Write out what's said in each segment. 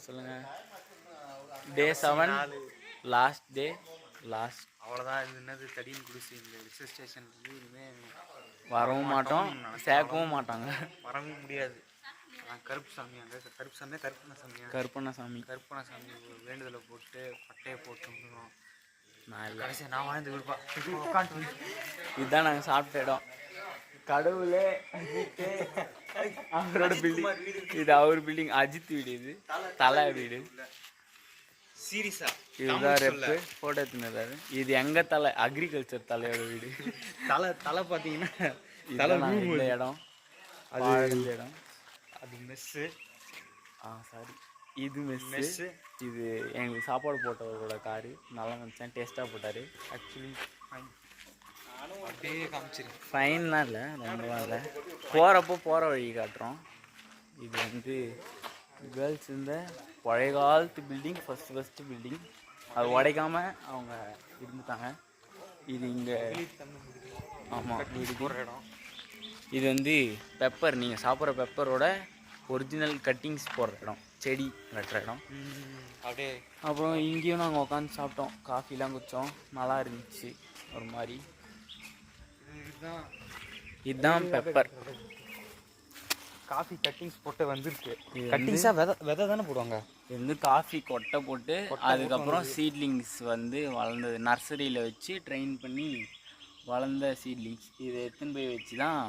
சொல்லுங்கள். டே 7 last day. அவ்வளோதான். இது என்னது தடியின் குடிசை இந்த ரிசர்ச் ஸ்டேஷன்லேருந்து இனிமேல் வரவும் மாட்டோம், சேர்க்கவும் மாட்டாங்க, வரவும் முடியாது. கருப்பு சாமி அங்கே கருப்பண்ணசாமி வேண்டுதலை போட்டு பட்டையை போட்டு வந்துடும். கடைசியாக நான் வாழ்ந்து கொடுப்பா உட்காந்து. இதுதான் நாங்கள் சாப்பிட்ட இடம். கடவுளே அவரோட பில்டிங், இது அவர் பில்டிங், அஜித் வீடு, இது தலை வீடு. சீரியஸா இதுதான் ரெப்பு ஃபோட்டோ எடுத்துனாரு. இது எங்க தலை, அக்ரிகல்ச்சர் தலையோட வீடு. தலை பார்த்தீங்கன்னா இந்த இடம், அது இந்த இடம், அது மெஸ்ஸு. சாரி, இது மெஸ்ஸு. இது எங்களுக்கு சாப்பாடு போட்டவரோட காரு. நல்லா நினச்சேன், டேஸ்ட்டாக போட்டார். ஆக்சுவலி அப்படியே காமிச்சிருக்கு. ஃபைன்லாம் இல்லை, ரொம்பலாம் இல்லை. போகிறப்போ போகிற வழி காட்டுறோம். இது வந்து கேர்ள்ஸ் இந்த பழைய காலத்து பில்டிங், ஃபஸ்ட்டு பில்டிங். அது உடைக்காமல் அவங்க இருந்துட்டாங்க. இது இங்கே ஆமாம் இது போகிற இடம். இது வந்து பெப்பர், நீங்கள் சாப்பிட்ற பெப்பரோட ஒரிஜினல் கட்டிங்ஸ் போடுற இடம், செடி வெட்டுற இடம். அப்படியே அப்புறம் இங்கேயும் நாங்கள் உட்காந்து சாப்பிட்டோம், காஃபிலாம் குடித்தோம், நல்லா இருந்துச்சு ஒரு மாதிரி. இதுதான் பெப்பர். காஃபி கட்டிங்ஸ் போட்டு வந்துருக்கு. கட்டிங்ஸாக விதை தானே போடுவாங்க. இது வந்து காஃபி கொட்டை போட்டு அதுக்கப்புறம் சீட்லிங்ஸ் வந்து வளர்ந்தது, நர்சரியில் வச்சு ட்ரெயின் பண்ணி வளர்ந்த சீட்லிங்ஸ். இதை எடுத்துன்னு போய் வச்சு தான்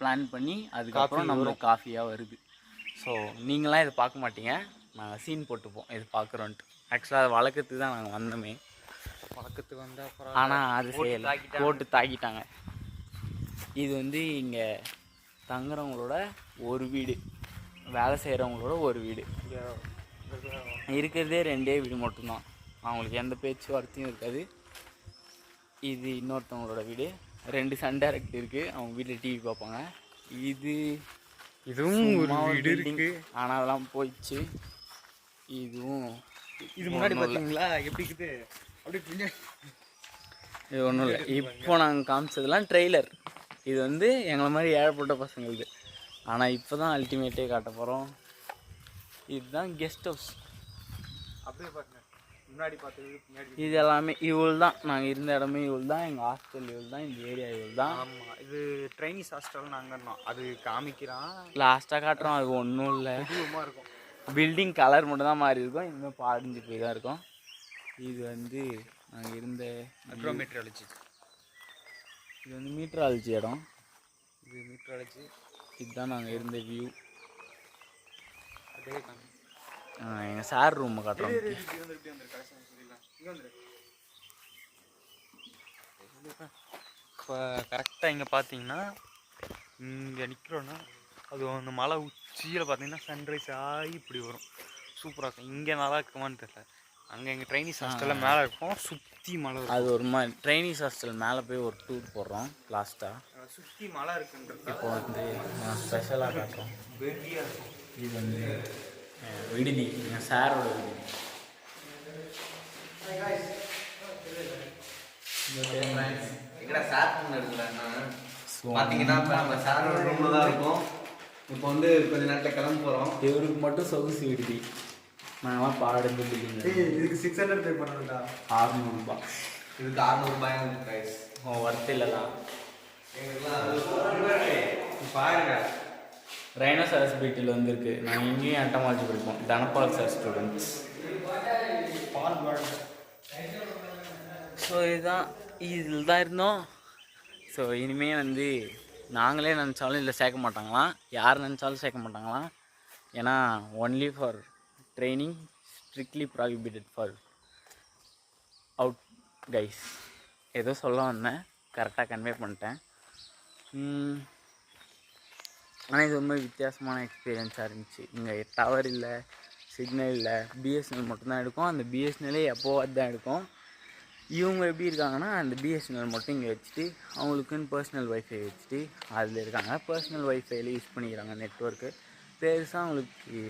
பிளான் பண்ணி அதுக்கப்புறம் நம்மளுக்கு காஃபியாக வருது. ஸோ நீங்களாம் இதை பார்க்க மாட்டீங்க, நாங்கள் சீன் போட்டுப்போம் இது பார்க்குறோன்ட்டு. ஆக்சுவலாக அதை வளர்க்கறதுக்கு தான் நாங்கள் வந்தோமே. வளர்க்கறதுக்கு வந்தால் அப்புறம் ஆனால் அது செய்யலை, போட்டு தாக்கிட்டாங்க. இது வந்து இங்கே தங்குறவங்களோட ஒரு வீடு, வேலை செய்கிறவங்களோட ஒரு வீடு. இருக்கிறதே 2 வீடு மட்டும்தான், அவங்களுக்கு எந்த பேச்சுவார்த்தையும் இருக்காது. இது இன்னொருத்தவங்களோட வீடு. 2 சன் டைரக்ட் இருக்குது, அவங்க வீட்டில் டிவி பார்ப்பாங்க. இதுவும் ஒரு வீடு இருக்குது, ஆனால் அதெல்லாம் போயிடுச்சு. இதுவும் இது முன்னாடி பார்த்தீங்களா எப்படி இருக்குது, அப்படி இது ஒன்றும் இல்லை. இப்போ நாங்கள் காமிச்சதெல்லாம் ட்ரெய்லர். இது வந்து எங்களை மாதிரி ஏழப்பட்ட பசங்களுக்கு. ஆனால் இப்போ தான் அல்டிமேட்டே காட்ட போகிறோம். இதுதான் கெஸ்ட் ஹவுஸ். அப்படியே பாருங்க, முன்னாடி பார்த்தது பின்னாடி. இது எல்லாமே இவள் தான், நாங்கள் இருந்த இடமே இவள் தான், எங்கள் ஹாஸ்டல் இவள் தான், இந்த ஏரியா இவள் தான். ஆமாம், இது ட்ரைனிஸ் ஹாஸ்டல் நாங்கள் இருந்தோம். அது காமிக்கிறான், லாஸ்ட்டாக காட்டுறோம். அது ஒன்றும் இல்லை, இருக்கும். பில்டிங் கலர் மட்டும் தான் மாறி இருக்கும், இன்னும் பாடிஞ்சு போய் தான் இருக்கும். இது வந்து நாங்கள் இருந்த மெட்ரோமெட்ராலஜி. இது வந்து மீட்ராலஜி இடம். இது மீட்ராலஜி. இதுதான் நாங்கள் இருந்த வியூ. அதே எங்கள் சார் ரூமை காட்டுறோம். இப்போ கரெக்டாக இங்கே பார்த்தீங்கன்னா, இங்கே நிற்கிறோன்னா அது அந்த மலை உச்சியில் பார்த்தீங்கன்னா சன்ரைஸ் ஆகி இப்படி வரும், சூப்பராக இருக்கும். இங்கே நல்லா இருக்குமான்னு தெரியல. அங்கே எங்கள் ட்ரைனிஸ் ஹாஸ்டலில் மேலே இருக்கும், சுற்றி மலை. அது ஒரு மாதிரி ட்ரைனிஸ் ஹாஸ்டல் மேலே போய் ஒரு டூர் போடுறோம் லாஸ்ட்டாக. சுற்றி மலை இருக்குன்றது இப்போ வந்து நான் ஸ்பெஷலாக காட்டுறோம். வெறியாக இருக்கும். இது வந்து விடுதி, என் சாரோட விடுதி. எங்கடா சார் ரூம் இருக்குல்லண்ணா, பார்த்தீங்கன்னா இப்போ நம்ம சாரோட ரூமில் தான் இருக்கோம். இப்போ வந்து கொஞ்ச நேரத்தில் கிளம்ப போகிறோம். இவருக்கு மட்டும் சொகுசு விடுதி. நாங்களாம் பாடுந்து பில்டிங். இதுக்கு 600 பே பண்ணுறா, 600 ரூபாய். இதுக்கு 600 ரூபாய் ப்ரைஸ். ஒர்த்து இல்லைதான். பாருங்க, ரைனோசரஸ் பீட்டில் வந்துருக்கு. நாங்கள் இங்கேயும் அட்டமாஜி படிப்போம், தனபால் சார் ஸ்டூடெண்ட்ஸ். ஸோ இதுதான், இதில் தான் இருந்தோம். ஸோ இனிமேல் வந்து நாங்களே நினச்சாலும் இதில் சேர்க்க மாட்டாங்களாம், யார் நினச்சாலும் சேர்க்க மாட்டாங்களாம். ஏன்னா only for training, strictly prohibited for out guys. ஏதோ சொல்ல வந்தேன், கரெக்டாக கன்வே பண்ணிட்டேன். ஆனால் இது ரொம்ப வித்தியாசமான எக்ஸ்பீரியன்ஸாக இருந்துச்சு. இங்கே டவர் இல்லை, சிக்னல் இல்லை, பிஎஸ்என்எல் மட்டும்தான் எடுக்கும். அந்த பிஎஸ்என்எல்லே எப்போவாது தான் எடுக்கும். இவங்க எப்படி இருக்காங்கன்னா, அந்த பிஎஸ்என்எல் மட்டும் இங்கே வச்சுட்டு அவங்களுக்குன்னு பர்சனல் ஒய்ஃபை வச்சுட்டு அதில் இருக்காங்க. பர்சனல் ஒய்ஃபைல யூஸ் பண்ணிக்கிறாங்க நெட்ஒர்க்கு. பெருசாக அவங்களுக்கு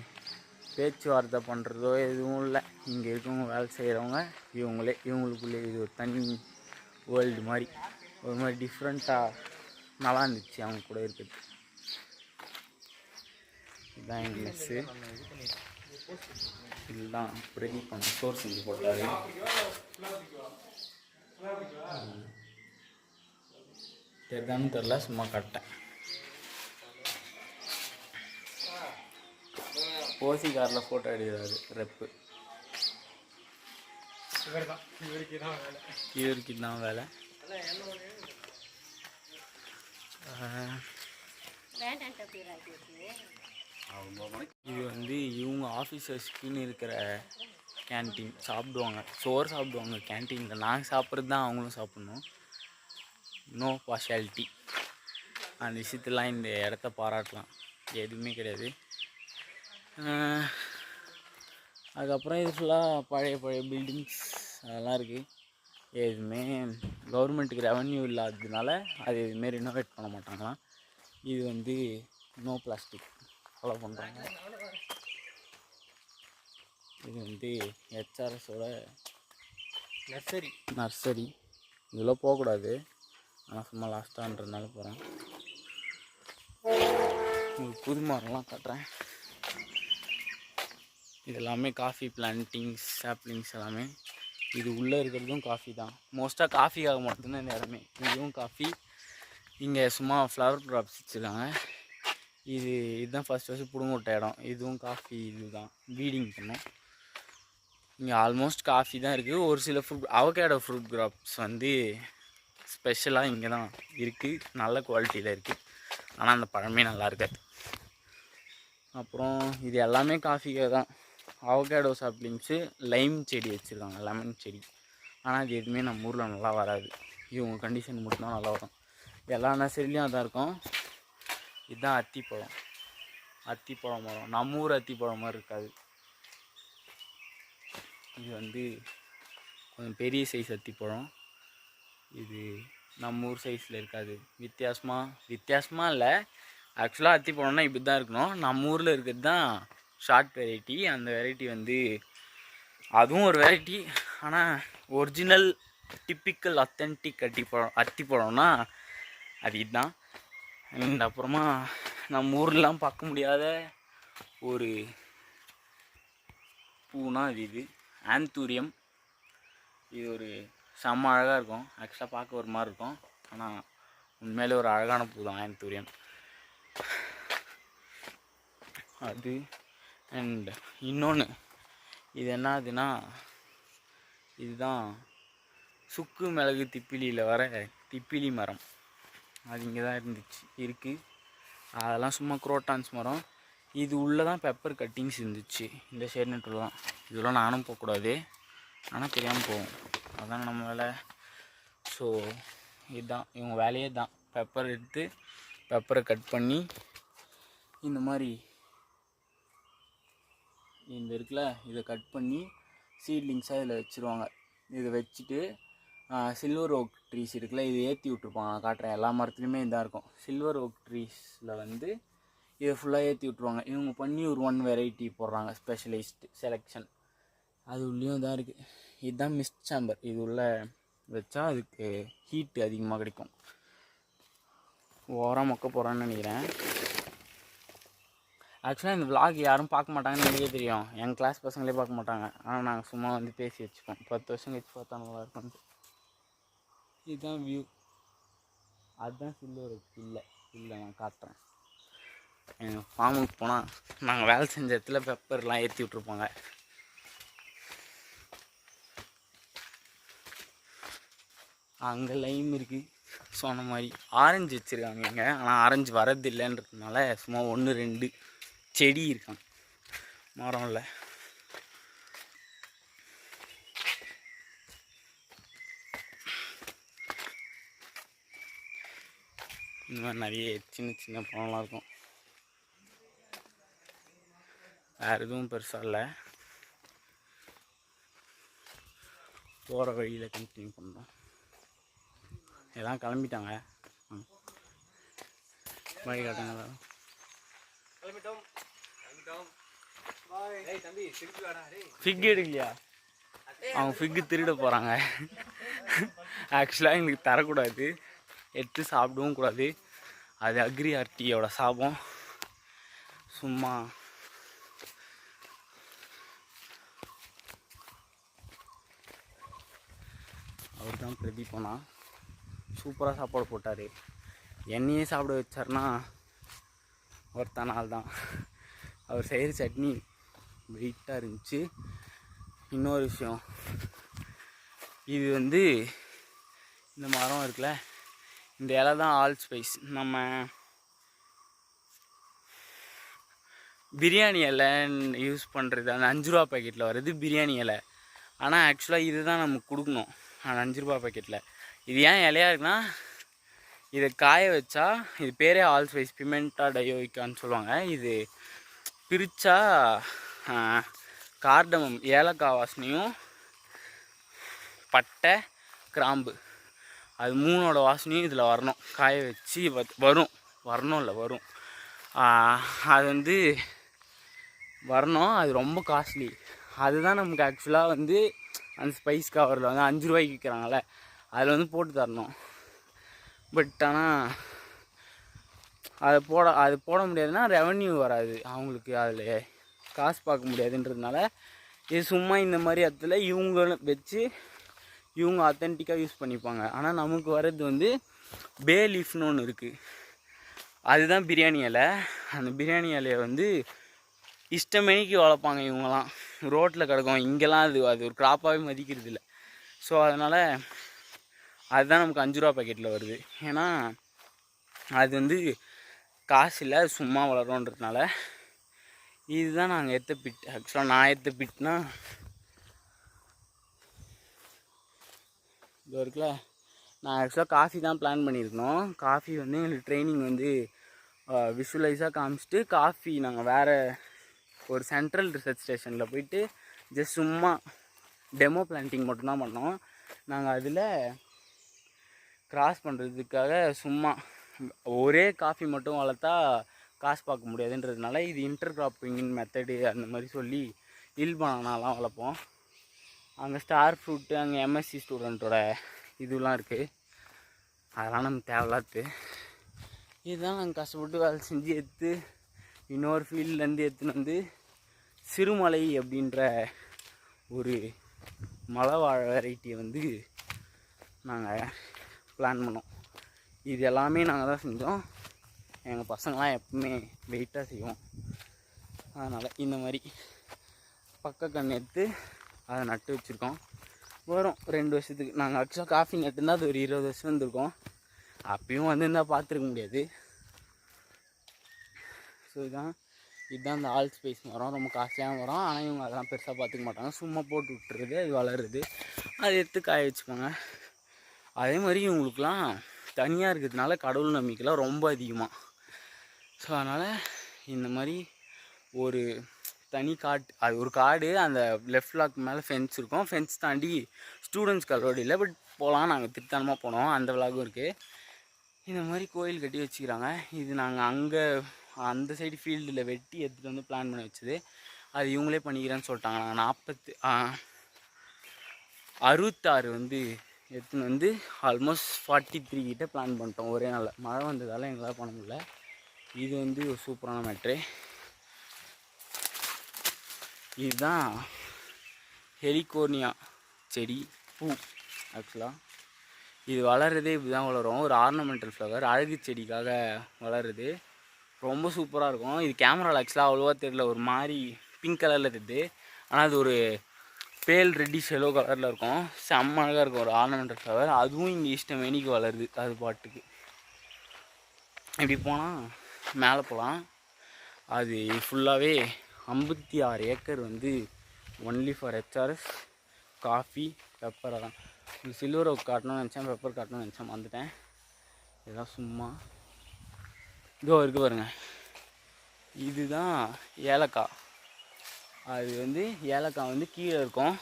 பேச்சுவார்த்தை பண்ணுறதோ எதுவும் இல்லை. இங்கே இருக்கவங்க வேலை செய்கிறவங்க இவங்களுக்குள்ளே இது ஒரு தனி வேர்ல்டு மாதிரி, ஒரு மாதிரி டிஃப்ரெண்ட்டாக நல்லா இருந்துச்சு அவங்க கூட இருக்கிறது. இதுதான் எங்கள் மெஸ்ஸு. இதுதான் பிரதீப் பண்ண சோறு செஞ்சு போட்டாரு. தெரிதான்னு தெரில, சும்மா கட்டேன். ஓசி காரில் ஃபோட்டோ எடுக்கிறாரு ரெப்பு. இவருக்கு தான் வேலை. இது வந்து இவங்க ஆஃபீஸர்ஸ்க்குன்னு இருக்கிற கேன்டீன். சாப்பிடுவாங்க, சோறு சாப்பிடுவாங்க கேன்டீனில். நாங்கள் சாப்பிட்றது தான் அவங்களும் சாப்பிட்ணும். No partiality. அந்த விஷயத்துலாம் இந்த இடத்த பாராட்டலாம், எதுவுமே கிடையாது. அதுக்கப்புறம் இது ஃபுல்லாக பழைய பில்டிங்ஸ் அதெல்லாம் இருக்குது. எதுவுமே கவர்மெண்ட்டுக்கு ரெவன்யூ இல்லாததுனால அது எதுவுமே ரினோவேட் பண்ண மாட்டாங்களாம். இது வந்து நோ பிளாஸ்டிக் ஃபாலோ பண்ணுறாங்க. இது வந்து ஹெச்ஆர்எஸோட நர்சரி. இதில் போகக்கூடாது, ஆனால் சும்மா லாஸ்ட்டான்றதுனால போகிறேன். உங்களுக்கு புது மரம்லாம் காட்டுறேன். இது எல்லாமே காஃபி பிளான்டிங்ஸ், சாப்ளிங்ஸ் எல்லாமே. இது உள்ளே இருக்கிறதும் காஃபி தான். மோஸ்ட்டாக காஃபிக்காக மட்டும்தான் இந்த இடமே. இதுவும் காஃபி. இங்கே சும்மா ஃப்ளவர் க்ராப்ஸ் வச்சுருக்காங்க. இதுதான் ஃபஸ்ட்டு பிடுங்கோட்ட இடம். இதுவும் காஃபி இதுதான் பீடிங் பண்ணும். இங்கே ஆல்மோஸ்ட் காஃபி தான் இருக்குது. ஒரு சில அவகேடோ ஃப்ரூட் க்ராப்ஸ் வந்து ஸ்பெஷலாக இங்கே தான் இருக்குது, நல்ல குவாலிட்டியில் இருக்குது. ஆனால் அந்த பழமே நல்லா இருக்காது. அப்புறம் இது எல்லாமே காஃபிக்காக தான். அவகேடோ சாப்ளிங்ஸு, லைம் செடி வச்சுருக்காங்க, லெமன் செடி. ஆனால் அது எதுவுமே நம்ம ஊரில் நல்லா வராது. இவங்க கண்டிஷன் மட்டும்தான் நல்லா வரும். எல்லா நர்சரிலையும் அதான் இருக்கும். இதுதான் அத்திப்பழம் மரம். நம்ம ஊர் அத்திப்பழம் மாதிரி இருக்காது. இது வந்து கொஞ்சம் பெரிய சைஸ் அத்திப்பழம். இது நம்ம ஊர் சைஸில் இருக்காது. வித்தியாசமாக இல்லை. ஆக்சுவலாக அத்திப்பழம்னா இப்படி தான் இருக்கணும். நம்ம ஊரில் இருக்கிறது தான் ஷார்ட் வெரைட்டி. அந்த வெரைட்டி வந்து அதுவும் ஒரு வெரைட்டி. ஆனால் ஒரிஜினல் டிப்பிக்கல் அத்தன்டிக் அத்திப்பழம்னா அது இதுதான். அண்ட் அப்புறமா நம்ம ஊர்லாம் பார்க்க முடியாத ஒரு பூனா இது ஆந்தூரியம். இது ஒரு செம்ம அழகாக இருக்கும். ஆக்சுவலாக பார்க்க ஒரு மாதிரி இருக்கும், ஆனால் உண்மையிலே ஒரு அழகான பூ தான் ஆந்தூரியம். அது அண்ட் இன்னொன்று இது என்னதுன்னா, இதுதான் சுக்கு மிளகு திப்பிலியில் வர திப்பிலி மரம். அது இங்கே தான் இருக்குது. அதெல்லாம் சும்மா குரோட்டான்ஸ் மரம். இது உள்ளே தான் பெப்பர் கட்டிங்ஸ் இருந்துச்சு. இந்த சைடு நெட்டில் தான். இதெல்லாம் நானும் போகக்கூடாது, ஆனால் தெரியாமல் போவோம். அதான் நம்ம வேலை. ஸோ இதுதான் இவங்க வேலையே தான். பெப்பர் எடுத்து பெப்பரை கட் பண்ணி இந்த மாதிரி இந்த இருக்குல்ல, இதை கட் பண்ணி சீட்லிங்ஸாக இதில் வச்சுருவாங்க. இதை வச்சுட்டு சில்வர் ஓக் ட்ரீஸ் இருக்குல்ல, இதை ஏற்றி விட்ருப்பாங்க. நான் காட்டுறேன். எல்லா மரத்துலையுமே இதாக இருக்கும். சில்வர் ஓக் ட்ரீஸில் வந்து இதை ஃபுல்லாக ஏற்றி விட்ருவாங்க. இவங்க பண்ணி ஒரு 1 வெரைட்டி போடுறாங்க, ஸ்பெஷலைஸ்டு செலெக்ஷன். அது உள்ளேயும் இதாக இருக்குது. இதுதான் மிஸ்ட் சாம்பர். இது உள்ள வச்சா அதுக்கு ஹீட்டு அதிகமாக கிடைக்கும். ஓரம் மொக்க போகிறான்னு நினைக்கிறேன். ஆக்சுவலாக இந்த விளாக் யாரும் பார்க்க மாட்டாங்கன்னு எனக்கே தெரியும். எங்கள் கிளாஸ் பசங்களே பார்க்க மாட்டாங்க. ஆனால் நாங்கள் சும்மா வந்து பேசி வச்சுப்போம். 10 வருஷம் கழிச்சு பார்த்தா நல்லா இருக்கும். இதுதான் வியூ. அதுதான் சில்வர் இல்லை நான் காட்டுறேன். எங்கள் ஃபார்முக்கு போனால் நாங்கள் வேலை செஞ்ச இடத்துல பெப்பர்லாம் ஏற்றி விட்ருப்பாங்க. அங்கே லைம் இருக்குது. சொன்ன மாதிரி ஆரஞ்சு வச்சுருக்காங்க இங்கே. ஆனால் ஆரஞ்சு வரது இல்லைன்றதுனால சும்மா 1-2 செடி இருக்காங்க, மரம் இல்லை. இந்த மாதிரி நிறைய சின்ன பழம்லாம் இருக்கும். வேறு எதுவும் பெருசாக இல்லை. போகிற வழியில் கண்டினியூ பண்ணுறோம். எல்லாம் கிளம்பிட்டாங்க. வழி காட்டுங்க. ஃபிக் எடுக்கலையா? அவங்க ஃபிக்கு திருட போகிறாங்க. ஆக்சுவலாக எங்களுக்கு தரக்கூடாது, எடுத்து சாப்பிடவும் கூடாது. அது அக்ரிஆர்டியோட சாபம். சும்மா அவர் தான் பிரதீபனா. சூப்பராக சாப்பாடு போட்டார். என்னையே சாப்பிட வச்சார்னா ஒருத்தான ஆள் தான். அவர் செய்கிற சட்னி வெயிட்டாக இருந்துச்சு. இன்னொரு விஷயம், இது வந்து இந்த மரம் இருக்குல்ல, இந்த இலை தான் ஆல் ஸ்பைஸ். நம்ம பிரியாணி இலை யூஸ் பண்ணுறது அந்த 5 ரூபா பேக்கெட்டில் வருது பிரியாணி இலை. ஆனால் ஆக்சுவலாக இது தான் நமக்கு கொடுக்கணும் அந்த 5 ரூபா பேக்கெட்டில். இது ஏன் இலையாக இருக்குன்னா, இதை காய வச்சா, இது பேரே ஆல் ஸ்பைஸ் பிமெண்டா டயோயிக்கான்னு சொல்லுவாங்க. இது பிரித்தா கார்டமம் ஏலக்காய் வாசனையும் பட்டை கிராம்பு அது 3ஓட வாசனையும் இதில் வரணும். காய வச்சு வரணும் இல்லை வரும். அது வந்து வரணும். அது ரொம்ப காஸ்ட்லி. அதுதான் நமக்கு ஆக்சுவலாக வந்து அந்த ஸ்பைஸ் கவரில் வந்து 5 ரூபாய்க்கு விற்கிறாங்கள்ல, அதில் வந்து போட்டு தரணும். பட் ஆனால் அது போட முடியாதுன்னா ரெவன்யூ வராது அவங்களுக்கு, அதில் காசு பார்க்க முடியாதுன்றதுனால இது சும்மா இந்த மாதிரி இடத்துல இவங்களும் வச்சு இவங்க அத்தன்டிக்காக யூஸ் பண்ணிப்பாங்க. ஆனால் நமக்கு வர்றது வந்து பே லீஃப்னு ஒன்று இருக்குது. அதுதான் பிரியாணி இலை. அந்த பிரியாணி இலையை வந்து இஷ்டமேனிக்கு வளர்ப்பாங்க இவங்கெல்லாம். ரோட்டில் கிடக்கும். இங்கெல்லாம் அது ஒரு கிராப்பாகவே மதிக்கிறது இல்லை. ஸோ அதனால் அதுதான் நமக்கு 5 ரூபா பேக்கெட்டில் வருது. ஏன்னா அது வந்து காசு இல்லை, சும்மா வளரோன்றதுனால. இதுதான் நாங்கள் எடுத்த பிட். ஆக்சுவலாக நான் எடுத்த பிட்னா இது இருக்குல்ல, நான் ஆக்சுவலாக காஃபி தான் பிளான் பண்ணியிருக்கணும். காஃபி வந்து எங்களுக்கு ட்ரைனிங் வந்து விஷுவலைஸாக காமிச்சிட்டு காஃபி நாங்கள் வேறு ஒரு சென்ட்ரல் ரிசர்ச் ஸ்டேஷனில் போயிட்டு ஜஸ்ட் சும்மா டெமோ பிளான்டிங் மட்டும்தான் பண்ணோம். நாங்கள் அதில் கிராஸ் பண்ணுறதுக்காக சும்மா ஒரே காஃபி மட்டும் வளர்த்தா காசு பார்க்க முடியாதுன்றதுனால இது இன்டர் கிராப்பிங் மெத்தடு அந்த மாதிரி சொல்லி இல் பனானாலாம் வளர்ப்போம். அங்கே ஸ்டார் ஃப்ரூட்டு, அங்கே எம்எஸ்சி ஸ்டூடெண்ட்டோட இதுலாம் இருக்குது. அதெல்லாம் நமக்கு தேவையில்லாது. இதுதான் நாங்கள் கஷ்டப்பட்டு வேலை செஞ்சு எடுத்து இன்னொரு ஃபீல்ட்லேருந்து எடுத்துன்னு வந்து சிறுமலை அப்படின்ற ஒரு மலை வாழை வெரைட்டியை வந்து நாங்கள் பிளான் பண்ணோம். இது எல்லாமே நாங்கள் தான் செஞ்சோம். எங்கள் பசங்களாம் எப்பவுமே வெயிட்டாக செய்வோம். அதனால் இந்த மாதிரி பக்க கன்று எடுத்து அதை நட்டு வச்சுருக்கோம். வரும் 2 வருஷத்துக்கு. நாங்கள் ஆக்சுவலாக காஃபி நட்டுருந்தால் அது ஒரு 20 வருஷம் வந்துருக்கோம். அப்பயும் வந்துருந்தால் பார்த்துருக்க முடியாது. ஸோ இதுதான் இந்த ஆல் ஸ்பைஸ் மரம். ரொம்ப காஸ்ட்லியாக வரும். ஆனால் இவங்க அதெல்லாம் பெருசாக பார்த்துக்க மாட்டாங்க. சும்மா போட்டு விட்டுறது, அது வளருது, அதை எடுத்து காய வச்சுப்பாங்க. அதே மாதிரி இவங்களுக்குலாம் தனியாக இருக்கிறதுனால கடவுள் நம்பிக்கைலாம் ரொம்ப அதிகமாக. ஸோ அதனால் இந்த மாதிரி ஒரு தனி காட்டு, அது ஒரு காடு, அந்த லெஃப்ட் லாக் மேலே ஃபென்ஸ் இருக்கும். ஃபென்ஸ் தாண்டி ஸ்டூடெண்ட்ஸ் ரோடு இல்லை, பட் போகலாம். நாங்கள் திருத்தனமாக போனோம். அந்த விளாகும் இருக்குது. இந்த மாதிரி கோயில் கட்டி வச்சுக்கிறாங்க. இது நாங்கள் அங்கே அந்த சைடு ஃபீல்டில் வெட்டி எடுத்துகிட்டு வந்து பிளான் பண்ணி வச்சது. அது இவங்களே பண்ணிக்கிறேன்னு சொல்லிட்டாங்க. நாங்கள் 66 வந்து எடுத்துன்னு வந்து ஆல்மோஸ்ட் 43 கிட்ட பிளான் பண்ணிட்டோம் ஒரே நாளில். மழை வந்ததால் எங்களால் பண்ண முடியல. இது வந்து ஒரு சூப்பரான மேட்ரு. இதுதான் ஹெலிகோர்னியா செடி பூ. ஆக்சுவலாக இது வளர்கிறதே இப்படி தான் வளரும். ஒரு ஆர்னமெண்டல் ஃப்ளவர், அழகு செடிக்காக வளருது. ரொம்ப சூப்பராக இருக்கும். இது கேமராவில் ஆக்சுவலாக அவ்வளோவா தெரியல, ஒரு மாதிரி பிங்க் கலரில் தெரியுது. ஆனால் அது ஒரு பேல் ரெட்டிஷ் எல்லோ கலரில் இருக்கும். செம்ம அழகாக இருக்கும். ஒரு ஆர்னமெண்டல் ஃப்ளவர். அதுவும் இங்கே இஷ்டமேனிக்கு வளருது அது பாட்டுக்கு. இப்படி போனால் மேலே போகலாம். அது ஃபுல்லாகவே 56 ஏக்கர் வந்து ஒன்லி ஃபார் ஹெச்ஆர்எஸ் காஃபி பெப்பரை தான். சில்வர் ஓக் காட்டணும்னு நினச்சேன், பெப்பர் காட்டணும்னு நினச்சேன், வந்துட்டேன். இதெல்லாம் சும்மா இதோ இருக்குது பாருங்கள். இதுதான் ஏலக்காய். அது வந்து ஏலக்காய் வந்து கீழே இருக்கும்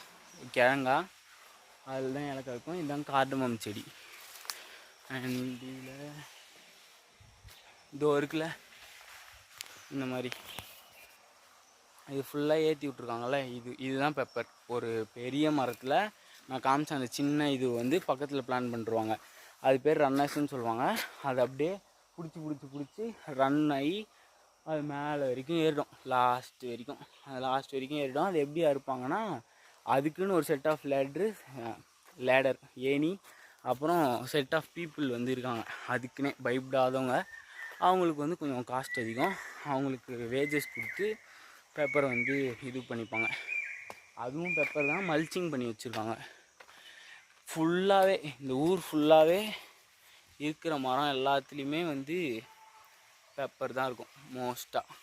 கிழங்கா, அதில் தான் ஏலக்காய் இருக்கும். இதுதான் கார்டமம் செடி. அண்ட் இதில் இதோ இருக்குல்ல இந்த மாதிரி இது ஃபுல்லாக ஏற்றி விட்ருக்காங்கல்ல, இதுதான் பெப்பர். ஒரு பெரிய மரத்தில் நான் காமிச்ச அந்த சின்ன இது வந்து பக்கத்தில் பிளான் பண்ணிருவாங்க. அது பேர் ரன்னர்ஸ்ன்னு சொல்லுவாங்க. அது அப்படியே பிடிச்சி ரன் ஆகி அது மேலே வரைக்கும் ஏறிடும். லாஸ்ட் வரைக்கும் ஏறிடும். அது எப்படி அறுப்பாங்கன்னா, அதுக்குன்னு ஒரு செட் ஆஃப் லேட்ரு லேடர் ஏணி, அப்புறம் செட் ஆஃப் பீப்புள் வந்து இருக்காங்க. அதுக்குன்னே பயப்படாதவங்க, அவங்களுக்கு வந்து கொஞ்சம் காஸ்ட் அதிகம், அவங்களுக்கு வேஜஸ் கொடுத்து பெப்பரை வந்து இது பண்ணிப்பாங்க. அதுவும் பெப்பர் தான், மல்ச்சிங் பண்ணி வச்சுருக்காங்க. ஃபுல்லாகவே இந்த ஊர் ஃபுல்லாகவே இருக்கிற மரம் எல்லாத்துலேயுமே வந்து பெப்பர் தான் இருக்கும். மோஸ்ட்டாக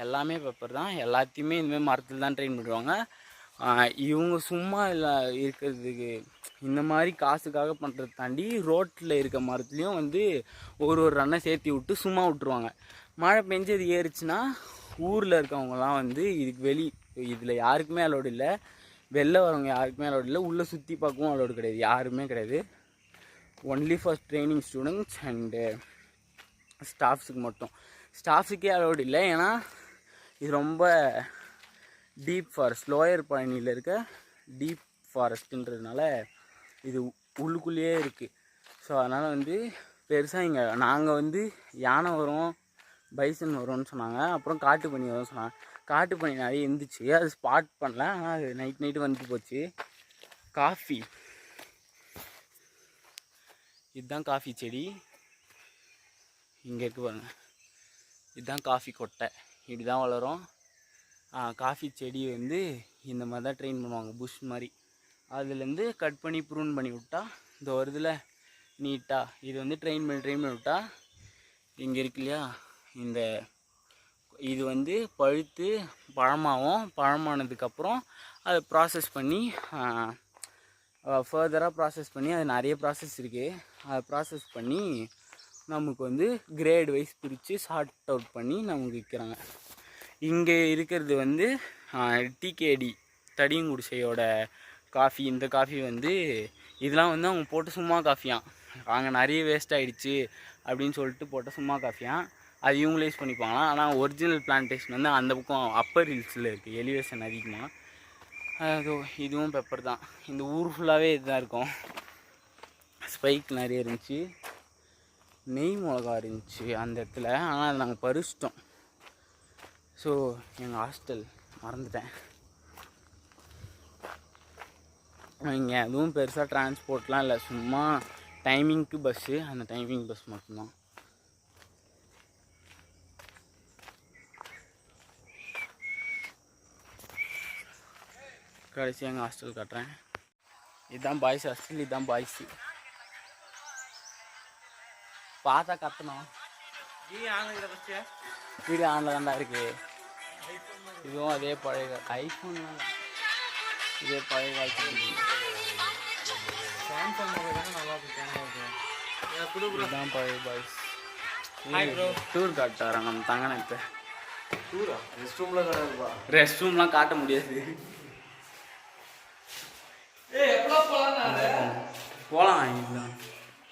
எல்லாமே பெப்பர் தான். எல்லாத்தையுமே இந்தமாதிரி மரத்தில் தான் ட்ரெயின் பண்ணுவாங்க. இவங்க சும்மா இல்லை இருக்கிறதுக்கு இந்த மாதிரி காசுக்காக பண்ணுறத தாண்டி ரோட்டில் இருக்க மரத்துலேயும் வந்து ஒரு ரன்னை சேர்த்தி விட்டு சும்மா விட்ருவாங்க. மழை பெஞ்சது ஏறிச்சுன்னா ஊரில் இருக்கவங்கலாம் வந்து இதுக்கு இதில் யாருக்குமே அலோடு இல்லை, வெளில வரவங்க யாருக்குமே அலோடு இல்லை, உள்ளே சுற்றி பார்க்கவும் அலோடு கிடையாது, யாருமே கிடையாது. Only for training students and ஸ்டாஃப்ஸுக்கு மட்டும். ஸ்டாஃப்ஸுக்கே அலோடு இல்லை, ஏன்னா இது ரொம்ப டீப் ஃபாரஸ்ட், லோயர் பழனியில் இருக்க டீப் ஃபாரஸ்ட்டுன்றதுனால இது உள்ளுக்குள்ளேயே இருக்குது. ஸோ அதனால் வந்து பெருசாக இங்கே நாங்கள் வந்து யானை வரும், பைசன் வரும்னு சொன்னாங்க, அப்புறம் காட்டு பண்ணி வரும்னு சொன்னாங்க. காட்டு பண்ணி நிறைய இருந்துச்சு, அது ஸ்பாட் பண்ணல, ஆனால் அது நைட்டு வந்துட்டு போச்சு. காஃபி, இதுதான் காஃபி செடி, இங்கே இருக்குது பாருங்க, இதுதான் காஃபி கொட்டை, இப்படி தான் வளரும். காஃபி செடி வந்து இந்த மாதிரி தான் ட்ரெயின் பண்ணுவாங்க, புஷ் மாதிரி. அதுலேருந்து கட் பண்ணி ப்ரூன் பண்ணி விட்டா இந்த வருதில் நீட்டாக இது வந்து ட்ரெயின் பண்ணி விட்டா இங்கே இருக்கு இல்லையா, இது வந்து பழுத்து பழமாகும். பழமானதுக்கப்புறம் அதை ப்ராசஸ் பண்ணி ஃபர்தராக ப்ராசஸ் பண்ணி, அது நிறைய ப்ராசஸ் இருக்குது, அதை ப்ராசஸ் பண்ணி நமக்கு வந்து கிரேட் வைஸ் பிரித்து சார்ட் அவுட் பண்ணி நமக்கு விற்கிறாங்க. இங்கே இருக்கிறது வந்து டிகேடி தடியங்குடிசையோட காஃபி. இந்த காஃபி வந்து இதெல்லாம் வந்து அவங்க போட்டு சும்மா காஃபியாம், அங்கே நிறைய வேஸ்ட் ஆகிடுச்சு அப்படின்னு சொல்லிட்டு போட்ட சும்மா காஃபியாம், அது இவங்களே யூஸ் பண்ணிப்பாங்களாம். ஆனால் ஒரிஜினல் பிளான்டேஷன் வந்து அந்த பக்கம் அப்பர் ஹில்ஸில் இருக்குது, எலிவேஷன் அதிகமாக. அது இதுவும் பெப்பர் தான். இந்த ஊர் ஃபுல்லாகவே இதுதான் இருக்கும். ஸ்பைக் நிறைய இருந்துச்சு, நெய் மிளகா இருந்துச்சு அந்த இடத்துல, ஆனால் அதை நாங்கள் பறிச்சிட்டோம். ஸோ எங்கள் ஹாஸ்டல் மறந்துட்டேன். இங்கே எதுவும் பெருசாக டிரான்ஸ்போர்ட்லாம் இல்லை, சும்மா டைமிங்க்கு பஸ்ஸு, அந்த டைமிங் பஸ் மட்டும்தான். கடைசி எங்கள் ஹாஸ்டல் காட்டுறேன். இதுதான் பாய்ஸ் ஹாஸ்டல், இதுதான் பாய்ஸு. பார்த்தா கத்தணும், வீடு ஆனில் தாண்டா இருக்கு. இதுவும் அதே பழைய ஐஃபோன்லாம், இதே பழைய காலத்து சாம்சங் மொபைல் தானே நல்லா இருக்கும். இதுதான் பழைய பாய்ஸ். டூர் காட்ட வரோம் நம்ம தங்கனத்தை. டூரா? ரெஸ்ட் ரூமில் கடை இருப்பா. ரெஸ்ட் ரூம்லாம் காட்ட முடியாது. போகலாம், இதுதான்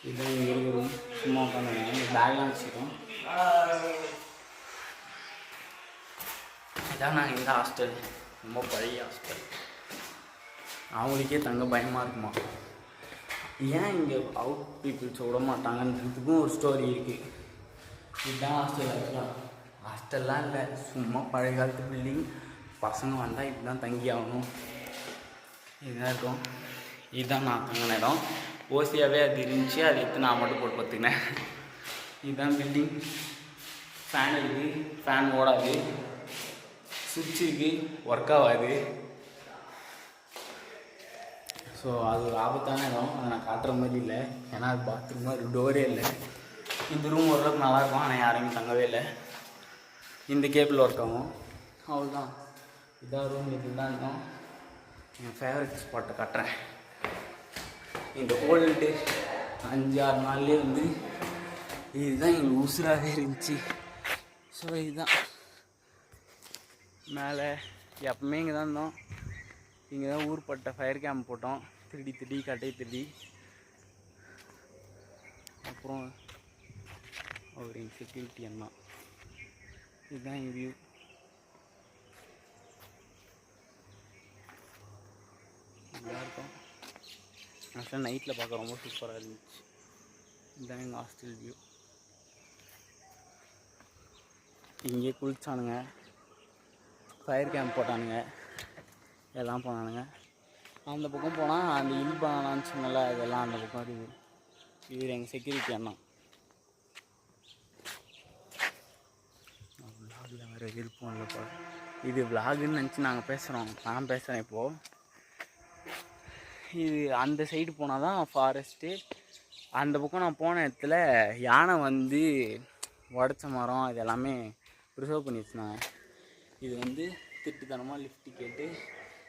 இதுதான் இங்கே இருக்கிறோம். சும்மா உட்காந்து பேக்லாம் வச்சுருக்கோம். இதான் நாங்கள் இந்த ஹாஸ்டல், ரொம்ப பழைய ஹாஸ்டல். அவங்களுக்கே தங்க பயமாக இருக்குமா, ஏன் இங்கே அவுட் பீப்புள்ஸ் விட மாட்டாங்கன்றதுக்கும் ஒரு ஸ்டோரி இருக்குது. இதுதான் ஹாஸ்டல். ஆக்சுவலாக ஹாஸ்டல்லாம் இல்லை, சும்மா பழைய காலத்து பில்டிங். பசங்க வந்தால் இப்படி தான் தங்கி ஆகணும், இதுதான் இருக்கும். இதுதான் நான் தங்கின இடம். ஓசியாகவே அது இருந்துச்சு, அது எடுத்து நான் மட்டும் போட்டு பார்த்துக்கினேன். இதுதான் பில்டிங். ஃபேன் இருக்குது, ஃபேன் ஓடாது. சுவிட்ச் இருக்குது, ஒர்க் ஆகாது. ஸோ அது ஒரு ஆபத்தான இடம், அதை நான் காட்டுற மாதிரி இல்லை, ஏன்னா அது பாத்ரூமாக ஒரு டோரே இல்லை. இந்த ரூம் ஓரளவுக்கு நல்லாயிருக்கும், ஆனால் யாரையும் தங்கவே இல்லை. இந்த கேபிள் ஒர்க் ஆகும், அவ்வளோதான். இதான் ரூம், இதுதான் இருக்கும். என் ஃபேவரட் ஸ்பாட்டை காட்டுறேன். இந்த ஓல்டு 5-6 நாள்லேயே வந்து இதுதான் எங்களுக்கு உசுராகவே இருந்துச்சு. ஸோ இதுதான் மேலே எப்பவுமே இங்கே தான் இருந்தோம். இங்கே தான் ஊர்பட்ட ஃபயர் கேம்ப் போட்டோம், திருடி கட்டை திருடி. அப்புறம் அவர் எங்கள் செக்யூரிட்டி அண்ணா. இதுதான் எங்கள் வியூ. நல்லா இருக்கும். ஆக்சுவலாக நைட்டில் பார்க்க ரொம்ப சூப்பராக இருந்துச்சு. இதுதான் எங்கள் ஹாஸ்டல் வியூ. இங்கே குளிச்சானுங்க, ஃபயர் கேம்ப் போட்டானுங்க, எல்லாம் போனானுங்க. அந்த பக்கம் போனால் அந்த இல்பானான்னு சொன்னல அதெல்லாம் அந்த பக்கம் இருக்குது. இவர் எங்கள் செக்யூரிட்டி அண்ணா. விலாகில் வேறு விருப்பம் இல்லைப்பா. இது விலாகுன்னு நினச்சி நாங்கள் பேசுகிறோம். நான் பேசுகிறேன் இப்போது. இது அந்த சைடு போனால் தான் ஃபாரஸ்ட்டு. அந்த பக்கம் நான் போன இடத்துல யானை வந்து உடச்ச மரம் இது எல்லாமே ப்ரிசர்வ் பண்ணி வச்சுருந்தாங்க. இது வந்து திட்டுத்தனமாக லிஃப்ட்டு கேட்டு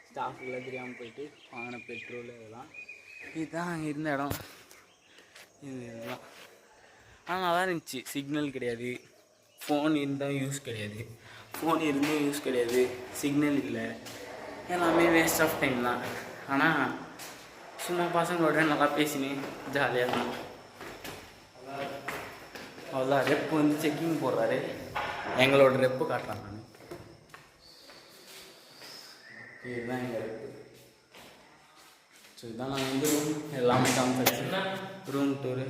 ஸ்டாஃபுக்கெல்லாம் தெரியாமல் போயிட்டு வாங்கின பெட்ரோல் இதெல்லாம். இதுதான் அங்கே இருந்த இடம். இதெல்லாம் ஆனால் நல்லா இருந்துச்சு. சிக்னல் கிடையாது, ஃபோன் இருந்தால் யூஸ் கிடையாது, ஃபோன் இருந்தும் யூஸ் கிடையாது, சிக்னல் இல்லை, எல்லாமே வேஸ்ட் ஆஃப் டைம் தான். ஆனால் சும்மா பசங்களோட நல்லா பேசினேன், ஜாலியாக இருக்கும். அவ்வளோ ரெப்பு வந்து செக்கிங் போடுறாரு. எங்களோட ரெப்பு காட்டுறான் நான். இதுதான் எங்கள் ரெப்பு. ஸோ இதுதான் நாங்கள் வந்து ரூம் எல்லாமே காமிச்சாச்சு. ரூம் டூரு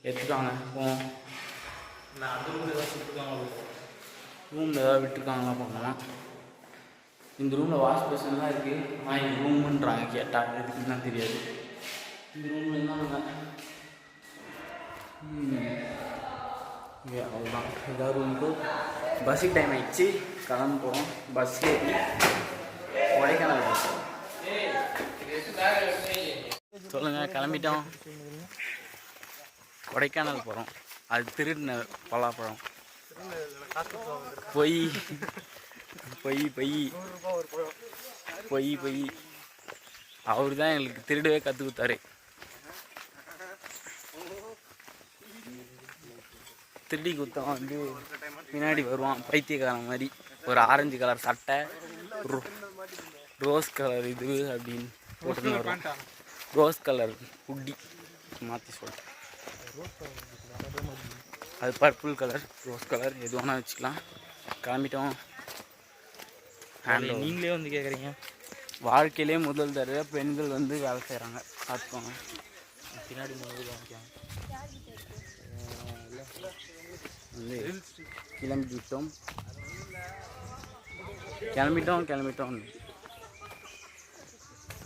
எடுத்துட்டாங்க. போவோம். ரூமில் ஏதாவது விட்டுருக்காங்களா பார்க்கலாம். இந்த ரூமில் வாஷ் பேஷன்லாம் இருக்குது. ஆனால் இந்த ரூமுன்றாங்க, கேட்டால் இருக்குன்னு தான் தெரியாது. இந்த ரூமில் இருந்தாங்க. அவ்வளோதான். இதான் ரூமுக்கு பஸ்ஸுக்கு டைம் ஆகிடுச்சு. கிளம்ப போகிறோம். பஸ் ஏறி கொடைக்கானல் போகிறோம். சொல்லுங்கள், கிளம்பிட்டோம். கொடைக்கானல் போகிறோம். அது திருடின பலாப்பழம். பொய் பொய் பொய் பொய் பொய். அவர் தான் எங்களுக்கு திருடவே கற்று கொடுத்தாரு. திருடி குத்தம் வந்து பின்னாடி வருவான் பைத்தியக்காரன் மாதிரி. ஒரு ஆரஞ்சு கலர் சட்டை, ரோஸ் கலர் இது அப்படின்னு போட்டுன்னு வருவான். ரோஸ் கலர் குட்டி மாற்றி சொல்லிட்டேன். அது பர்பிள் கலர், ரோஸ் கலர் எது வேணால் வச்சுக்கலாம். கிளம்பிட்டோம். நீங்களே வந்து கேட்குறீங்க. வாழ்க்கையிலே முதல் தடவை பெண்கள் வந்து வேலை செய்கிறாங்க. பார்த்துக்கோங்க. பின்னாடி வந்து கிளம்பிட்டோம்.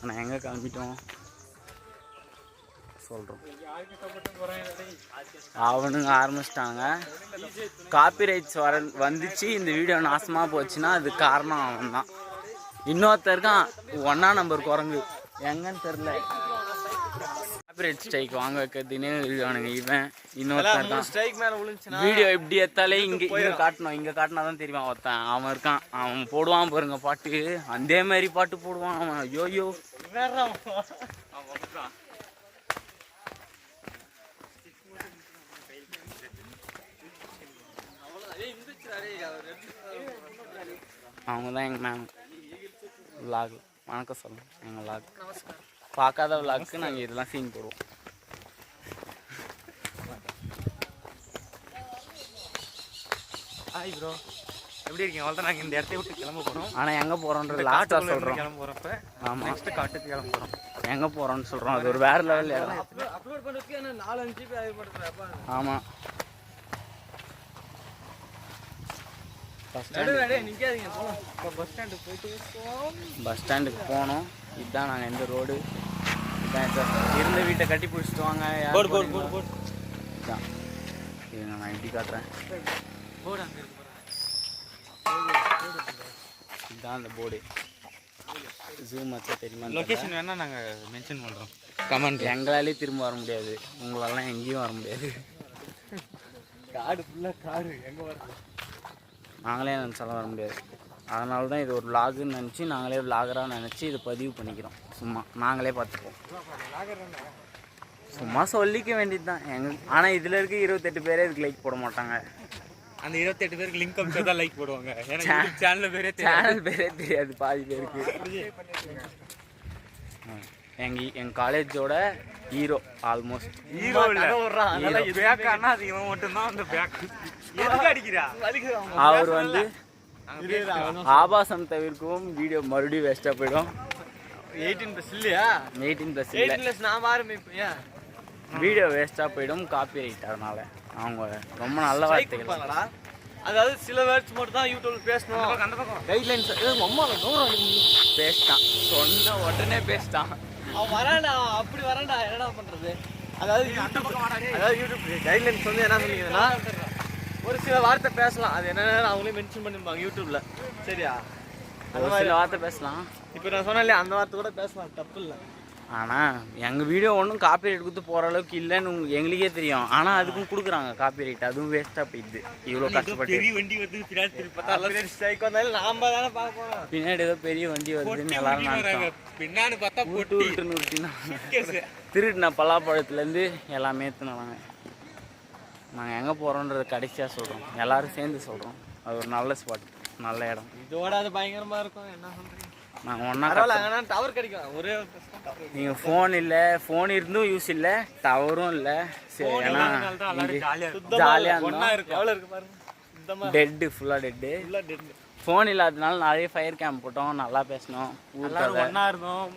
ஆனால் எங்கே கிளம்பிட்டோம் சொல்கிறோம். அவனுங்க ஆரம்பிச்சிட்டாங்க. காப்பிரைட்ஸ் வந்துச்சு. இந்த வீடியோ நாசமாக போச்சுன்னா அது காரணம் அவன் தான். இன்னொருத்தருக்கான் 1ஆம் நம்பர் குரங்கு எங்கன்னு தெரில. காப்பிரைட் ஸ்ட்ரைக் வாங்க வைக்கிறதுனே இருக்கானுங்க. இவன் இன்னொருத்தர் தான். ஸ்ட்ரைக் மேலே விழுந்துச்சுன்னா வீடியோ எப்படி எடுத்தாலே இங்கே காட்டணும். இங்கே காட்டினா தான் தெரியும். அவன் இருக்கான். அவன் போடுவான் பாருங்க பாட்டு. அதே மாதிரி பாட்டு போடுவான் அவன். ஐயோ அவங்க தான் எங்கள் மேம். விலாக் வணக்கம் சொல்லணும். எங்கள் விலாக் பார்க்காத விலாக்கு நாங்கள் இதெல்லாம் சீன் போடுவோம். ஹாய் ப்ரோ, எப்படி இருக்கீங்க? அவ்வளோ தான். நாங்கள் இந்த இடத்த விட்டு கிளம்ப போகிறோம். ஆனால் எங்கே போகிறோன்றது லாஸ்ட்டாக சொல்கிறோம். கிளம்ப போகிறப்ப ஆமாம், நெக்ஸ்ட்டு காட்டுக்கு கிளம்ப போகிறோம். எங்கே போகிறோன்னு சொல்கிறோம். அது ஒரு வேறு லெவல் இடம். அப்லோட் பண்ணுறதுக்கு என்ன 4-5 GB ஆகிப்படுறேன். ஆமாம். பஸ் ஸ்டாண்டுக்கு போயிட்டு பஸ் ஸ்டாண்டுக்கு போனோம். இதுதான் நாங்கள் எந்த ரோடு. இதுதான் இருந்த வீட்டை கட்டி பிடிச்சிட்டு வாங்க. போடு. இதுதான். இதுங்க நான் இப்படி காட்டுறேன். போடு அங்கே இருக்கு. இதுதான் அந்த போர்டு. ஜூம் வச்சா தெரியுமா? லொக்கேஷன் வேணால் நாங்கள் மென்ஷன் பண்ணுறோம். கமெண்ட். எங்களாலே திரும்ப வர முடியாது. உங்களாலாம் எங்கேயும் வர முடியாது. காடு ஃபுல்லாக காடு. எங்கே வருது? நாங்களே நினச்சாலும் வர முடியாது. அதனால தான் இது ஒரு விலாகுன்னு நினச்சி நாங்களே விலாகராக நினச்சி இதை பதிவு பண்ணிக்கிறோம். சும்மா நாங்களே பார்த்துப்போம். சும்மா சொல்லிக்க வேண்டியது தான் ஆனால் இதில் இருக்க 28 பேரே இதுக்கு லைக் போட மாட்டாங்க. அந்த 28 பேருக்கு லிங்க் அமிச்சா தான் லைக் போடுவாங்க. ஏன்னா சேனல் பேரே தெரியாது பாதி பேருக்கு. எங்கள் காலேஜோட ஹீரோ ஆல்மோஸ்ட். ஹீரோ இல்லை பேக்கானா அது இவன் மட்டும்தான். அந்த பேக் எதுக்கு அடிக்கிறா? அவர் வந்து ஆபாசம் தவிர்க்கவும் வீடியோ மறுபடியும் வேஸ்ட்டாக போயிடும். 18+ இல்லையா? 18+ 18+ நான் ஆரம்பிப்பேன். வீடியோ வேஸ்ட்டாக போயிடும். Copy right. அதனால அவங்க ரொம்ப நல்ல வார்த்தைகள். அதாவது சில வேர்ட்ஸ் மட்டும் தான் யூடியூப்ல பேசணும். அந்த பக்கம் கைட்லைன்ஸ் அம்மா தூரம் பேசிட்டான், சொன்ன உடனே பேசிட்டான். அவன் வரான்டா, அப்படி வரான்டா, என்னடா பண்ணுறது? அதாவது யூடியூப் கைட்லைன்ஸ் வந்து என்ன சொன்னீங்கன்னா, ஒரு சில வார்த்தை பேசலாம், அது என்னென்ன அவங்களே மென்ஷன் பண்ணிருப்பாங்க யூடியூப்ல. சரியா? ஒரு சில வார்த்தை பேசலாம். இப்போ நான் சொன்னேன் இல்லையா, அந்த வார்த்தை கூட பேசலாம், தப்பு இல்லை. ஆனால் எங்கள் வீடியோ ஒன்றும் காப்பிரைட் கொடுத்து போகிற அளவுக்கு இல்லைன்னு எங்களுக்கே தெரியும். ஆனால் அதுக்கும் கொடுக்குறாங்க காப்பிரைட், அதுவும் வேஸ்ட்டாக போயிடுது. இவ்வளோ கஷ்டப்பட்டு வண்டி வந்து ஸ்ட்ரைக் வந்தாலும் நாம தானே பார்க்க போகிறோம். பின்னாடி ஏதோ பெரிய வண்டி வருதுன்னு எல்லாரும் நினைச்சோம். பின்னாடி பார்த்தா உருட்டுனா திருடின பலாப்பழத்துலேருந்து எல்லாமே எடுத்துனாங்க. நாங்கள் எங்கே போகிறோன்றத கடைசியாக சொல்கிறோம், எல்லோரும் சேர்ந்து சொல்கிறோம். அது ஒரு நல்ல ஸ்பாட், நல்ல இடம். இதோட அது பயங்கரமாக இருக்கும். என்ன சொல்கிறீங்க? நாங்கள் ஒன்றா டவர் கிடைக்கும். ஒரே நீங்கள் ஃபோன் இல்லை, ஃபோன் இருந்தும் யூஸ் இல்லை, டவரும் இல்லை. சரி, ஏன்னா ஜாலியாக இருந்தோம். எவ்வளோ இருக்கு பாருங்க. டெட்டு, ஃபுல்லாக டெட்டு. ஃபோன் இல்லாததுனால நிறைய ஃபயர் கேம்ப் போட்டோம், நல்லா பேசினோம், ஊருக்காக ஒன்றா இருந்தோம்,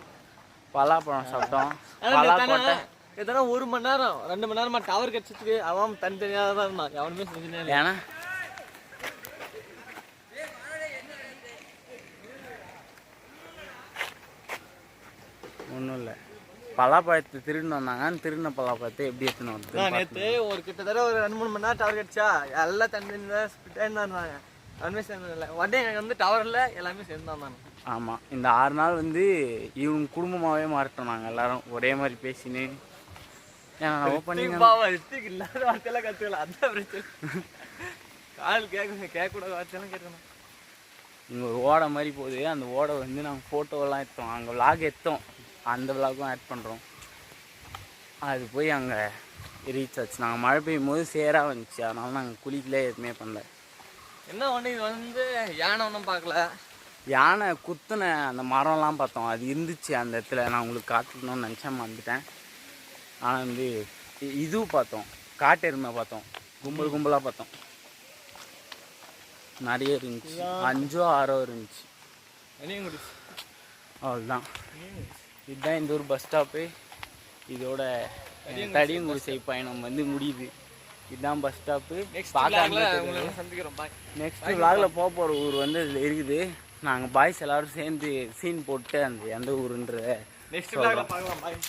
பலாப்பழம் சாப்பிட்டோம். பலாக்கோட்டை எதனா 1 மணி நேரம் 2 மணி நேரமா டவர் கிடைச்சதுக்கு அவன் தனித்தனியாக தான் இருந்தான். எவனுமே செஞ்சுனே. ஏன்னா ஒன்றும் இல்லை, பலாப்பழத்தை திருடின்னு வந்தாங்க. திருடின பலாப்பழத்தை எப்படி எடுத்துன்னு வந்து நேற்று ஒரு கிட்டத்தட்ட ஒரு 2-3 மணி நேரம் டவர் கிடைச்சா, எல்லாம் தனித்தனியாக ஸ்பிட்டாக தான் இருந்தாங்க. எவனுமே சேர்ந்து இல்லை. உடனே எனக்கு வந்து டவர் இல்லை, எல்லாமே சேர்ந்து தான் இருந்தாங்க. ஆமாம், இந்த 6 நாள் வந்து இவங்க குடும்பமாகவே மாறிட்டோம். நாங்கள் எல்லாரும் ஒரே மாதிரி பேசின்னு இல்லாத வார்த்தையெல்லாம் கற்றுக்கலாம். அதுதான் பிரச்சனை. கால் கேட்கக்கூடாத வார்த்தையெல்லாம் கேட்கணும். இங்கே ஒரு ஓடை மாதிரி போகுது, அந்த ஓடை வந்து நாங்கள் ஃபோட்டோவெல்லாம் எடுத்தோம், அங்கே விலாக் எடுத்தோம், அந்த விலாகும் ஆட் பண்ணுறோம். அது போய் அங்கே ரீச் ஆச்சு. நாங்கள் மழை பெய்யும் போது சேராக வந்துச்சு, அதனால நாங்கள் குளிக்கல, எதுவுமே பண்ணல. என்ன ஒன்று, இது வந்து யானை ஒன்றும் பார்க்கல. யானை குத்துன அந்த மரம்லாம் பார்த்தோம், அது இருந்துச்சு அந்த இடத்துல. நான் உங்களுக்கு காட்டணும்னு நினச்சேன், வந்துட்டேன். ஆனால் வந்து இதுவும் பார்த்தோம், காட்டு எருமை பார்த்தோம், கும்பல் கும்பலாக பார்த்தோம். நிறைய இருந்துச்சு, 5ஓ 6ஓ இருந்துச்சு. அவ்வளோதான். இதுதான் இந்த ஒரு பஸ் ஸ்டாப்பு. இதோட தடியங்குடிசை பயணம் வந்து முடியுது. இதுதான் பஸ் ஸ்டாப்பு. நெக்ஸ்ட் விலாகில் போக போகிற ஊர் வந்து இதில் இருக்குது. நாங்கள் பாய்ஸ் எல்லோரும் சேர்ந்து சீன் போட்டு அந்த எந்த ஊருன்ற நெக்ஸ்ட் விலாகில் பார்க்கலாம். பாய்.